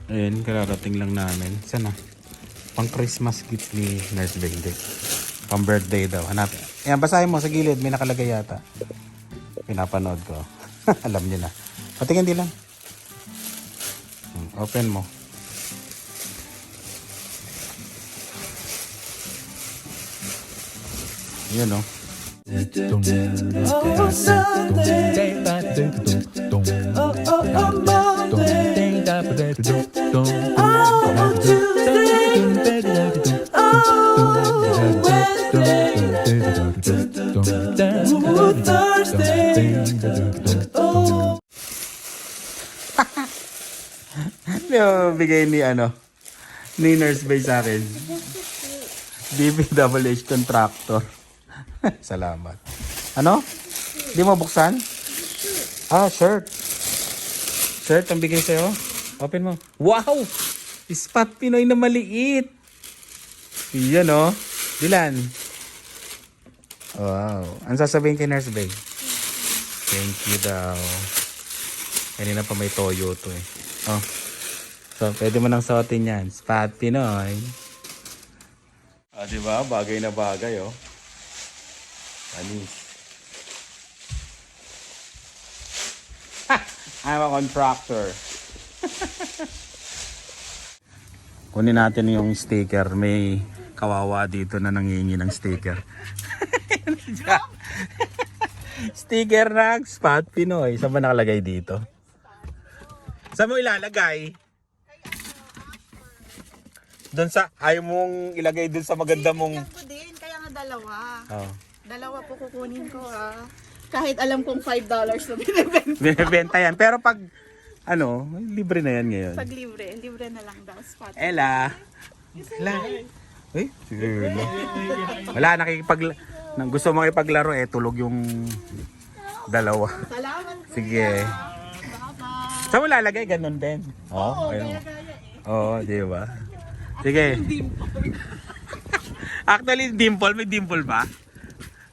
Ayun, kararating lang namin. Sana? Pang Christmas gift ni Nurse Bende. Pang birthday daw. Hanapin. Ayan, basahin mo sa gilid. May nakalagay yata. Pinapanood ko. Alam niyo na. Patingin din lang. Open mo. Yun o. Oh, Sunday. Oh, Monday. Oh, Tuesday. Oh, Wednesday. Oh, Thursday. Oh. Bigay ni ni Nurse Bay sa akin. DPWH contractor. Salamat. Ano? Di mo buksan? Ah, shirt. Shirt ang bigay sa'yo. Open mo. Wow! Spot Pinoy na maliit. Yan o. Dilan. Wow. Ang sasabihin kay Nurse Bay? Thank you daw. Kanina pa may toyo to eh. Oh. So, pwede mo nang suotin yan. Spot Pinoy. Ah, diba? Bagay na bagay oh. Anis. Ha! I'm a contractor. Kunin natin yung sticker. May kawawa dito na nangingi ng sticker. Sticker ng Spot Pinoy. Saan ba nakalagay dito? Saan mo ilalagay? Doon sa, ayaw mong ilagay doon sa maganda mong... Ko din, kaya nga dalawa. Oh. Dalawa po kukunin ko ha. Kahit alam kong $5 na binibenta. Binibenta yan. Pero pag, libre na yan ngayon. Pag libre na lang daw. Spot. Ella. Ella. Uy, sige. Wala, nang gusto mo ipaglaro tulog yung dalawa. Salamat po. Sige. Bye-bye. Saan mo lalagay? Ganon din. Oo, ayun. gaya-gaya eh. Oo, di ba? Sige. Actually, dimple. May dimple ba?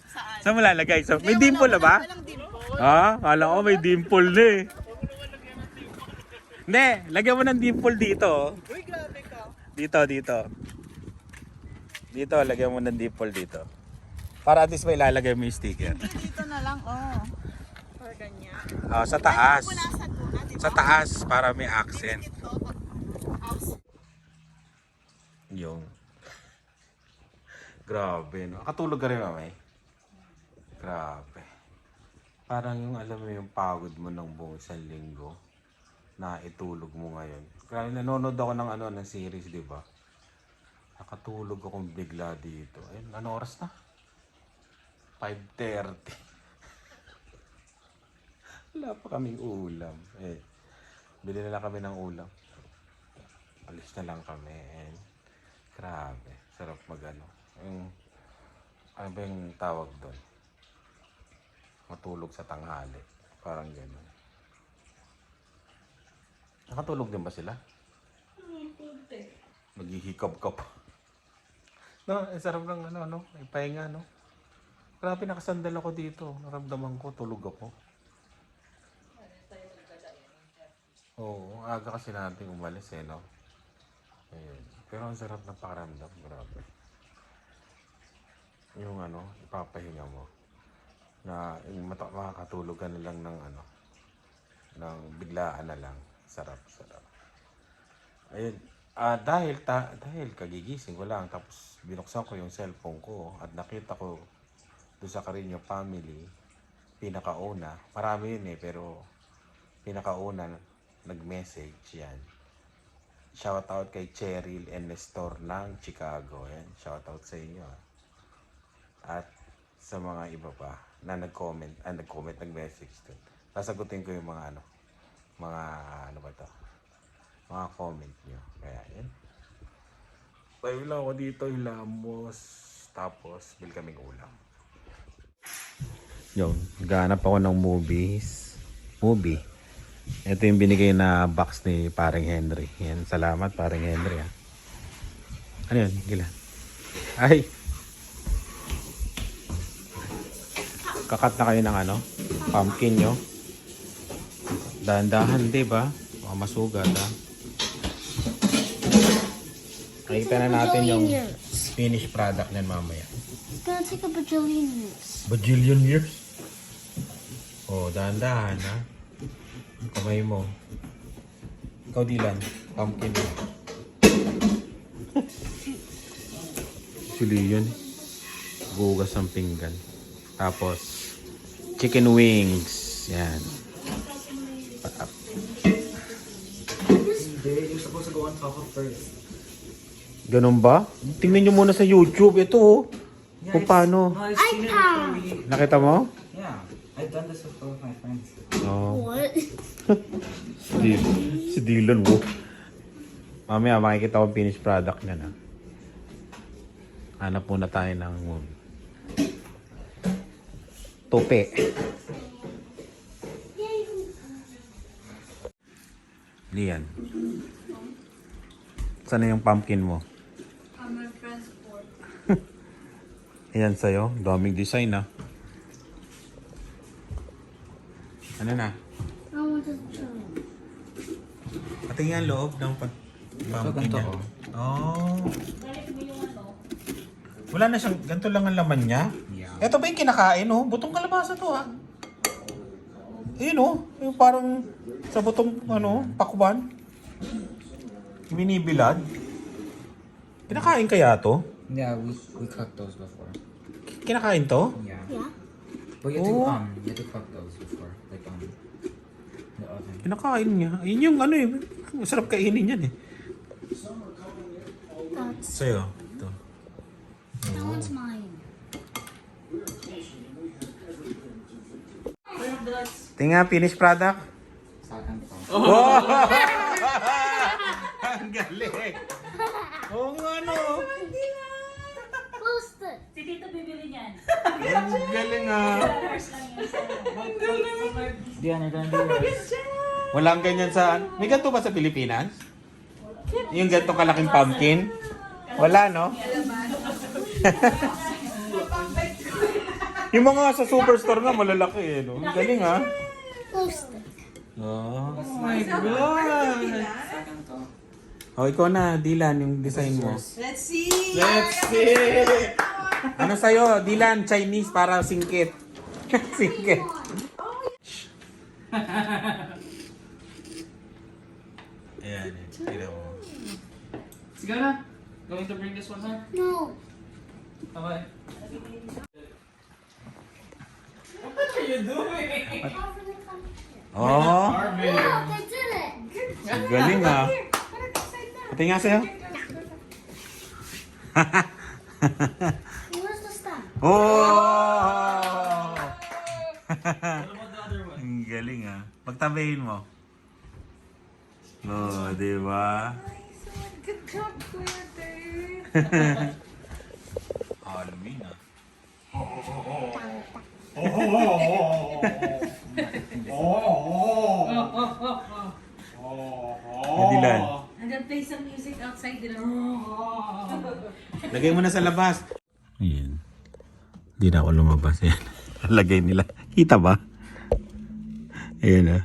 Saan? Saan mo lalagay? So, may dimple na ba? Walang dimple. Ah, kala ko may dimple na eh. Hindi, lagyan mo ng dimple dito. Uy, grabe ka. Dito. Dito, lagyan mo ng dimple dito. Para at least may ilalagay mo yung sticker. Dito na lang, oh. Or ganyan. Ah, sa taas. Punasan muna, di ba? Sa taas para may accent. Ito, house. Yung. Grabe, no? Katulog ka rin, mamay. Grabe. Parang yung, alam mo yung pagod mo ng buong isang linggo na itulog mo ngayon. Grabe, nanonood ako ng series, di ba? Nakatulog akong bigla dito. Ayun, ano oras na? 5:30. Wala pa kaming ulam. Bili na lang kami ng ulam. Alis na lang kami. Grabe. Sarap ano ba yung tawag doon? Matulog sa tanghali. Parang gano'n. Nakatulog din ba sila? Naghihikab-kab. No, sarap ng ipahinga, no? Grabe, nakasandal ako dito. Naramdaman ko, tulog ako. Oo, aga kasi natin umalis no? Ayun. Pero ang sarap ng pakiramdam, grabe. Yung ipapahinga mo. Na makakatulog ka na lang ng biglaan na lang. Sarap. Ayun. Dahil kagigising ko lang, tapos binuksan ko yung cellphone ko at nakita ko doon sa Carino family, pinakauna, marami yun pero pinakauna nag-message yan. Shoutout kay Cheryl and Nestor ng Chicago. Yan. Shoutout sa inyo. At sa mga iba pa na nag-message doon. Sasagutin ko yung mga mga comment nyo. Kaya yan. Tayo lang ako dito, hilamos. Tapos, bil kaming ulam. Yun, naghahanap ako ng movie. Ito yung binigay na box ni Paring Henry. Yan, salamat Paring Henry ha. Ano yun? Gila. Ay! Kakat na kayo ng pumpkin nyo. Dahan-dahan, di ba? Baka masugat ha. Nakita na natin yung finished product niyan mamaya. It's gonna take a bajillion years. Bajillion years? Oh, dahan-dahan ha. Kamay mo. Ikaw, Dylan. Pumpkin mo. Actually yun. Gugas ng pinggan. Tapos, chicken wings. Yan. You're supposed to go on top of first. Ganun ba? Tingnan nyo muna sa YouTube. Ito oh. Kung paano. No, I've seen it before. Nakita mo? Yeah, I've done this with both my friends. Oo. What? Si Dylan, wo. Mamaya makikita ko yung finished product niya na. Hanap muna tayo ng tope. Lian. Saan na yung pumpkin mo? My friend's board. Ayan sa'yo. Daming design ah. Ano na? I want to try. Pati nga loob ng pumpkin ganito, niya. oh. Oh. Wala na siyang, ganito lang ang laman niya. Yeah. Ito ba yung kinakain oh? Butong kalabasa to ah. Ayun oh. Yung parang sa butong pakwan. Binibilad. Kinakain kaya to? Yeah, we cooked those before. Kinakain to? Yeah. Yeah? But you Oh. had to cook those before, like the oven. Kinakain niya. Ayun yung masarap kainin yan eh. That's, Sa'yo. Ito. that one's mine. Tingnan, finished product. Second one. Ang galing. Oo nga no. Close it. Si Tito bibili niyan. Ang galing ah. $1 lang yun sa'yo. Diyan, you're gonna do this. Walang ganyan sa... May ganito ba sa Pilipinas? Yung ganito kalaking pumpkin? Wala, no? Yung mga sa superstore nga malalaki eh, no? Ang galing ah. Close it. Oh. my god! Second to. Oh, ikaw na, Dylan, yung design mo. Let's see! Let's see! Ano sa'yo, Dylan? Chinese para singkit. Singkit. Ayan, tignan mo. Sigara, going to bring this one home? No. Okay. Oh, Look, I did it. ang galing ah. Pati nga sa'yo. Where's the stamp? Oh! Ang galing ah. Pagtabihin mo. Oh, di ba? Good job, Kuya Dave. Halloween ah. Dylan, And then play some music outside din. lagay mo na sa labas. Ayan. Hindi na ako lumabas. Ayan. Lagay nila. Kita ba? Ayan ah.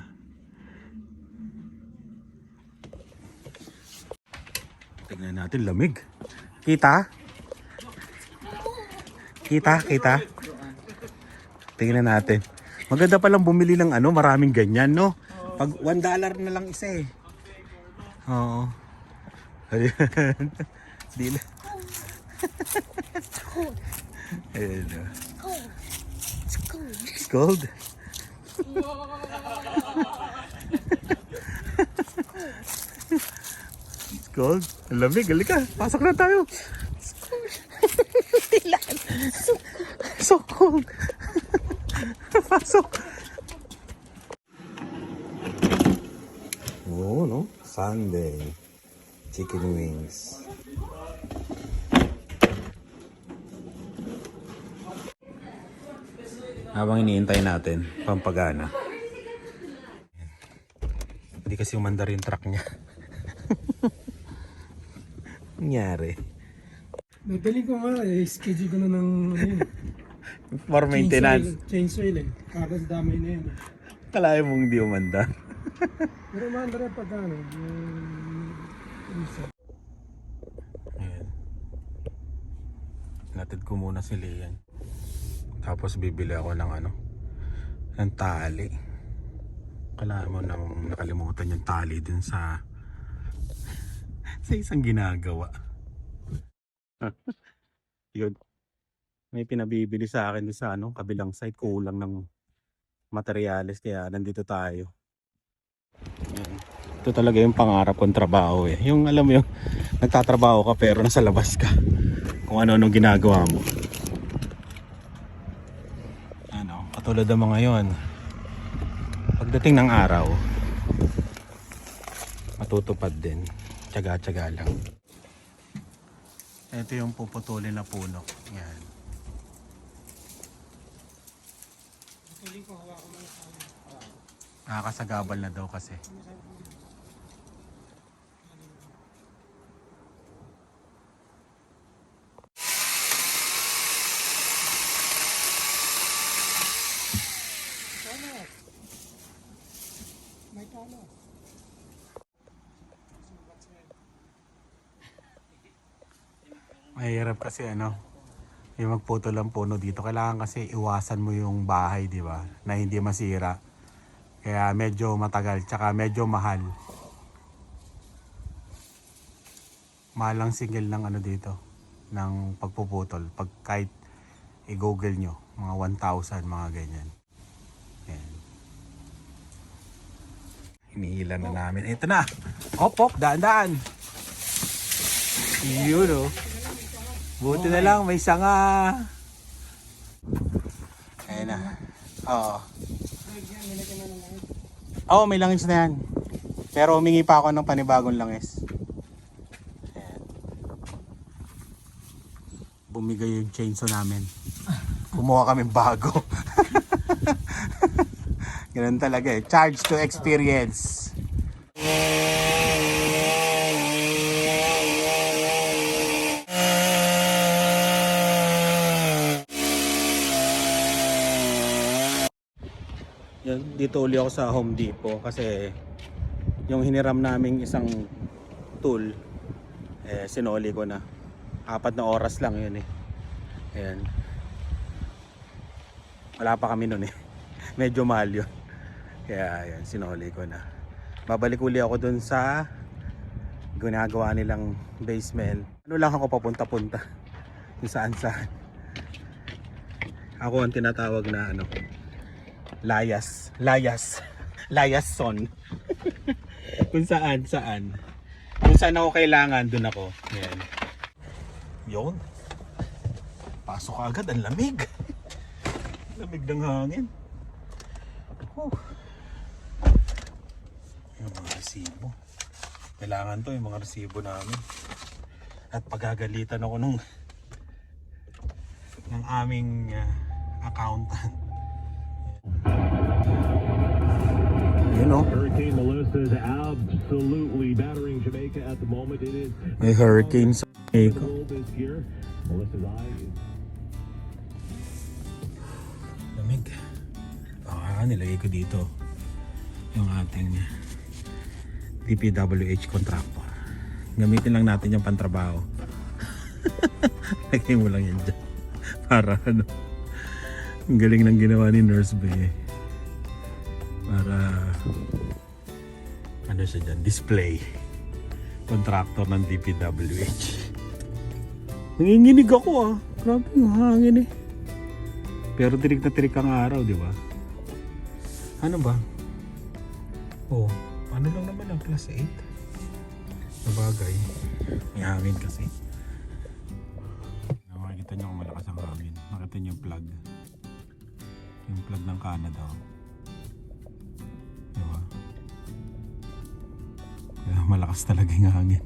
Tignan natin, lamig. Kita? Kita? Tingnan natin. Maganda palang bumili ng maraming ganyan, no? Pag $1 na lang isa eh. Oo. Ayan. Di na. Ayan. It's cold. It's cold. It's cold. Ang lamig. Halika. Pasok na tayo. It's cold. So cold. Pasok. Oo, no? Sunday. Chicken wings. Habang iniintay natin, pampagana. Hindi kasi umandar yung truck niya. Nangyari. Nadali ko nga schedule ko na ng For maintenance. change oil eh. Karas damay na yun. Kalahin mong hindi umandar. Pero maanda rin pag Ihatid ko muna si Lian. Tapos bibili ako ng ng tali. Kailangan mo nang nakalimutan yung tali dun sa isang ginagawa. Yun. May pinabibili sa akin dun sa kabilang side. Kulang ng materyales kaya nandito tayo. Yan. Ito talaga yung pangarap kong trabaho eh. Yung alam mo yung nagtatrabaho ka pero nasa labas ka. Kung ano-anong ginagawa mo. Katulad ng mga yon. Pagdating ng araw, matutupad din. Tiyaga-tiyaga lang. Ito yung puputulin na puno. Yan. Nakakasagabal na daw kasi. Mahirap kasi yung magputol ng puno dito. Kailangan kasi iwasan mo yung bahay, di ba? Na hindi masira. Kaya medyo matagal, tsaka medyo mahal. Mahal ang single ng dito, ng pagpuputol. Pag kahit i-google nyo, mga 1,000, mga ganyan. Ayan. Hinihila na namin. Ito na! Hop, daan-daan! Yun o. Buti na lang, may sanga. Ayan na. Oo. Oo, may langis na yan. Pero humingi pa ako ng panibagong langis. Ayan. Bumigay yung chainsaw namin. Kumuha kami bago. Ganun talaga eh. Charge to experience. Dito uli ako sa Home Depot kasi yung hiniram naming isang tool sinoli ko na. 4 na oras lang yun eh. Ayan. Wala pa kami nun eh. Medyo mahal yun. Kaya ayan, sinoli ko na. Babalik uli ako dun sa ginagawa nilang basement. Lang ako papunta-punta kung saan-saan. Ako ang tinatawag na Layas son. Kung saan. Kung saan ako kailangan, dun ako. Ayan. Yun. Pasok agad, ang lamig. Lamig ng hangin. Yung mga resibo. Kailangan to, yung mga resibo namin. At pagagalitan ako ng aming accountant. You know, Hurricane Melissa is absolutely battering Jamaica at the moment. It is may hurricane sa Jamaica. this year. Melissa's eye is Lamig. Nilagay ko dito yung ating DPWH contractor. Gamitin lang natin yung pantrabaho. Lagay mo lang yan dyan. Para ang galing ng ginawa ni Nurse Bay. Para siya dyan, display. Contractor ng DPWH. Nanginginig ako Grabe yung hangin eh. Pero tirik na tirik ang araw, di ba? Ano ba? Oh, ano lang naman ang class 8? Sabagay. May hangin kasi. Makikita nyo kung malakas ang hangin. Makita nyo yung plug. Yung plug ng Canada. Diba? Kaya malakas talaga yung hangin.